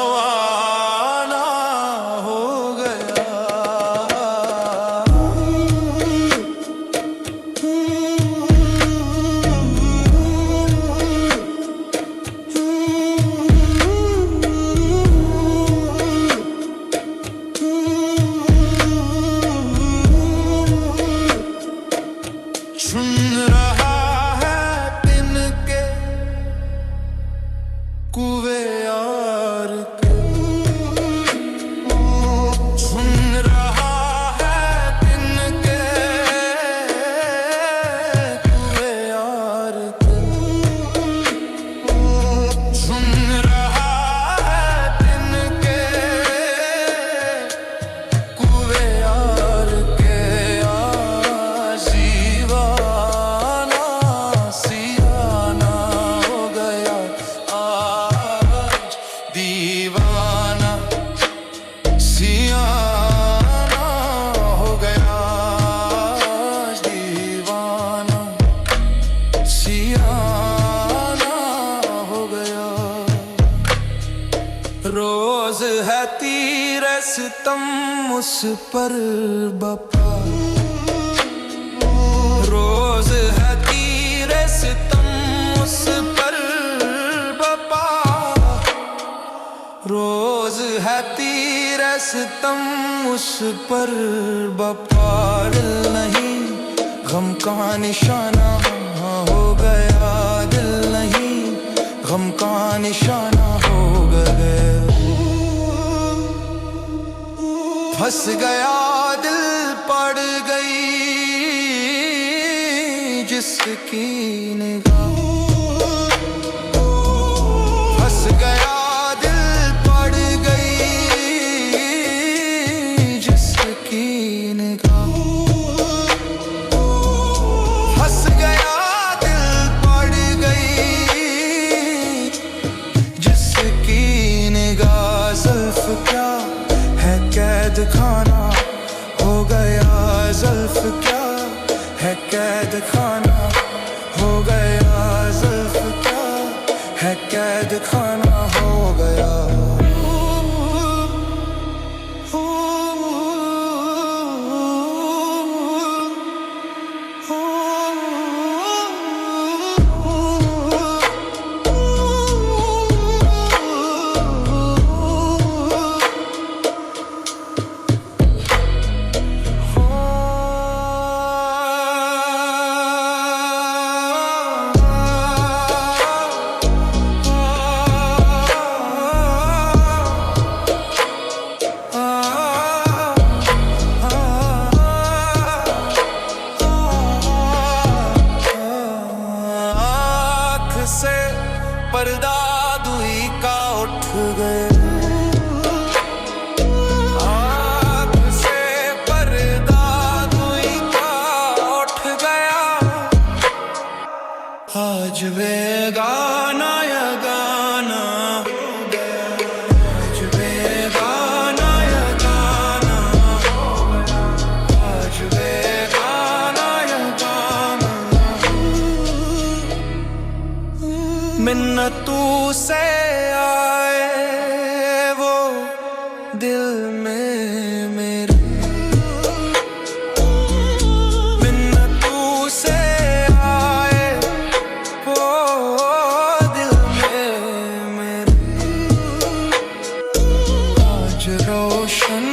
दीवाना हो गया। सुन रहा है तिनके कुवे यार के, सुन रहा है तिनके कुवे यार के, सुन रहा है तिनके कुवे यार के। दीवाना सियाना हो गया आज, दीवाना सियाना हो गया आज, दीवाना सियाना हो गया। रोज है तीरे सितम उस पर बपा, रोज है तीरे सितम उस पर बपा, रोज है तीरे सितम उस पर बपा। दिल नहीं गम का निशाना हो गया, दिल नहीं गम का निशाना हो गया। फंस गया दिल पड़ गई जिसकी निगाह, फंस गया दिल पड़ गई जिसकी निगाह, फंस गया दिल पड़ गई जिसकी निगाह। जुल्फ क्या है कैद खाना हो गया, जुल्फ क्या है कैद खाना हो गया, जुल्फ क्या है कैद खाना हो गया। से पर्दा दुई का उठ गए, आँख से पर्दा दुई का उठ गया। आज वे गाना या गाना हो गया, आज वे गाना या गाना हो गया, आज वे गाना या गाना। मिन्नतू से आए वो दिल में मेरे, मिन्नतू से आए वो दिल में मेरे। आज रोशन